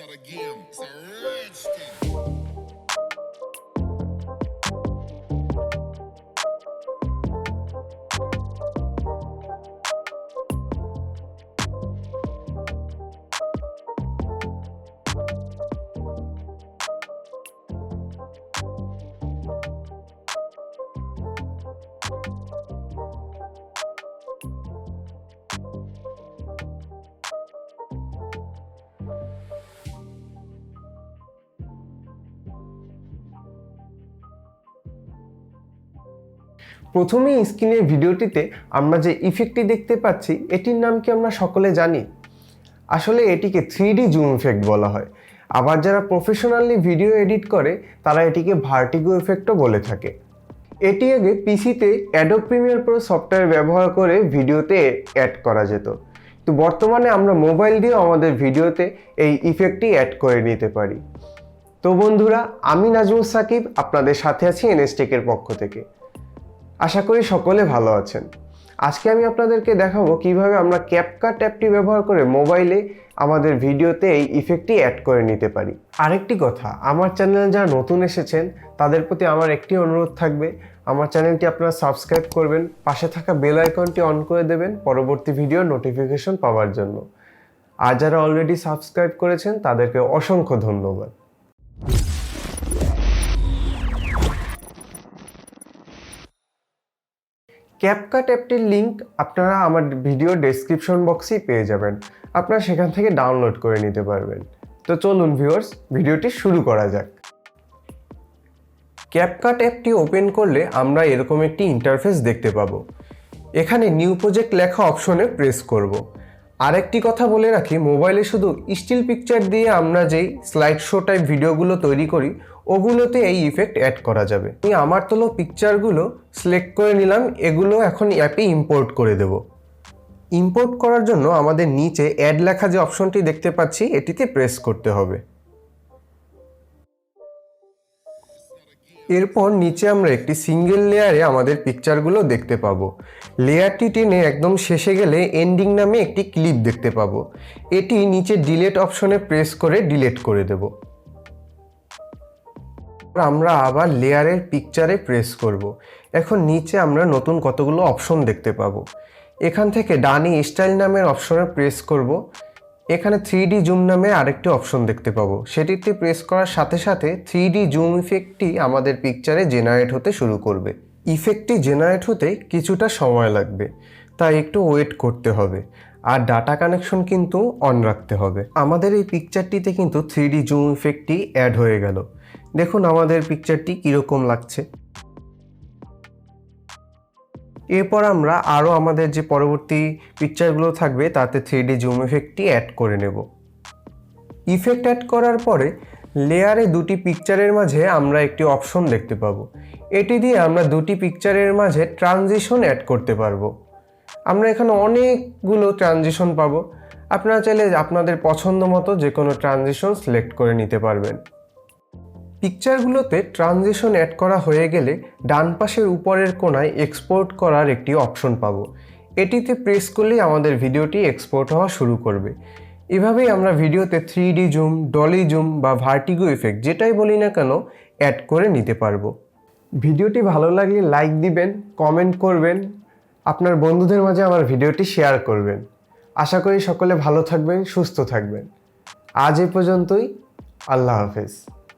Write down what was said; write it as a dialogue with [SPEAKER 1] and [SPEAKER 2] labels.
[SPEAKER 1] start again. It's a rich thing.
[SPEAKER 2] প্রথমেই স্ক্রিনের ভিডিওটিতে আমরা যে ইফেক্টটি দেখতে পাচ্ছি এটির নাম কি আমরা সকলে জানি? আসলে এটিকে 3D জুম ইফেক্ট বলা হয়। আবার যারা প্রফেশনালি ভিডিও এডিট করে তারা এটিকে ভার্টিগো ইফেক্টও বলে থাকে। এটি আগে পিসিতে অ্যাডোব প্রিমিয়ার প্রো সফটওয়্যার ব্যবহার করে ভিডিওতে অ্যাড করা যেত, কিন্তু বর্তমানে আমরা মোবাইল দিয়েও আমাদের ভিডিওতে এই ইফেক্টটি অ্যাড করে নিতে পারি। তো বন্ধুরা, আমি নাজমুল সাকিব আপনাদের সাথে আছি এনএসটেকের পক্ষ থেকে। আশা করি সকলে ভালো আছেন। আজকে আমি আপনাদেরকে দেখাবো কিভাবে আমরা ক্যাপকাট অ্যাপটি ব্যবহার করে মোবাইলে আমাদের ভিডিওতে এই ইফেক্টটি অ্যাড করে নিতে পারি। আরেকটি কথা, আমার চ্যানেলে যারা নতুন এসেছেন তাদের প্রতি আমার একটি অনুরোধ থাকবে, আমার চ্যানেলটি আপনারা সাবস্ক্রাইব করবেন, পাশে থাকা বেল আইকনটি অন করে দেবেন পরবর্তী ভিডিওর নোটিফিকেশন পাওয়ার জন্য। আর যারা অলরেডি সাবস্ক্রাইব করেছেন তাদেরকে অসংখ্য ধন্যবাদ। ক্যাপকাট অ্যাপটির লিঙ্ক আপনারা আমার ভিডিও ডেসক্রিপশন বক্সেই পেয়ে যাবেন, আপনারা সেখান থেকে ডাউনলোড করে নিতে পারবেন। তো চলুন ভিউয়ার্স, ভিডিওটি শুরু করা যাক। ক্যাপকাট অ্যাপটি ওপেন করলে আমরা এরকম একটি ইন্টারফেস দেখতে পাবো। এখানে নিউ প্রজেক্ট লেখা অপশনে প্রেস করব। আরেকটি কথা বলে রাখি, মোবাইলে শুধু স্টিল পিকচার দিয়ে আমরা যেই স্লাইড শো টাইপ ভিডিওগুলো তৈরি করি ওগুলোতে এই ইফেক্ট অ্যাড করা যাবে। আমি আমার তোলা পিকচারগুলো সিলেক্ট করে নিলাম, এগুলো এখন অ্যাপে ইম্পোর্ট করে দেব। ইম্পোর্ট করার জন্য আমাদের নিচে অ্যাড লেখা যে অপশনটি দেখতে পাচ্ছি এটিতে প্রেস করতে হবে। এরপর নিচে আমরা একটি সিঙ্গেল লেয়ারে আমাদের পিকচারগুলো দেখতে পাবো। লেয়ারটি টেনে একদম শেষে গেলে এন্ডিং নামে একটি ক্লিপ দেখতে পাবো। এটি নিচে ডিলেট অপশনে প্রেস করে ডিলেট করে দেব। আমরা আবার লেয়ারের পিকচারে প্রেস করব। এখন নিচে আমরা নতুন কতগুলো অপশন দেখতে পাবো। এখান থেকে ডানে স্টাইল নামের অপশনে প্রেস করব। এখানে 3D জুম নামে আরেকটি অপশন দেখতে পাবো, সেটিতে প্রেস করার সাথে সাথে 3D জুম ইফেক্টটি আমাদের পিকচারে জেনারেট হতে শুরু করবে। ইফেক্টটি জেনারেট হতে কিছুটা সময় লাগবে, তাই একটু ওয়েট করতে হবে। আর ডাটা কানেকশন কিন্তু অন রাখতে হবে। আমাদের এই পিকচারটিতে কিন্তু 3D জুম ইফেক্টটি অ্যাড হয়ে গেল। দেখুন আমাদের পিকচারটি কীরকম লাগছে। এরপর আমরা আরও আমাদের যে পরবর্তী পিকচারগুলো থাকবে তাতে 3D জুম ইফেক্টটি অ্যাড করে নেব। ইফেক্ট অ্যাড করার পরে লেয়ারে দুটি পিকচারের মাঝে আমরা একটি অপশন দেখতে পাবো। এটি দিয়ে আমরা দুটি পিকচারের মাঝে ট্রানজিশন অ্যাড করতে পারবো। আমরা এখানে অনেকগুলো ট্রানজিশন পাবো। আপনারা চাইলে আপনাদের পছন্দ মতো যে কোনো ট্রানজিশন সিলেক্ট করে নিতে পারবেন। পিকচারগুলোতে ট্রানজিশন অ্যাড করা হয়ে গেলে ডান পাশের উপরের কোণায় এক্সপোর্ট করার একটি অপশন পাবো। এটিতে প্রেস করলেই আমাদের ভিডিওটি এক্সপোর্ট হওয়া শুরু করবে। এভাবেই আমরা ভিডিওতে 3D জুম, ডলি জুম বা ভার্টিগো ইফেক্ট যেটাই বলি না কেন অ্যাড করে নিতে পারবো। ভিডিওটি ভালো লাগলে লাইক দিবেন, কমেন্ট করবেন, আপনার বন্ধুদের মাঝে আমার ভিডিওটি শেয়ার করবেন। আশা করি সকলে ভালো থাকবেন, সুস্থ থাকবেন। আজ এ পর্যন্তই। আল্লাহ হাফেজ।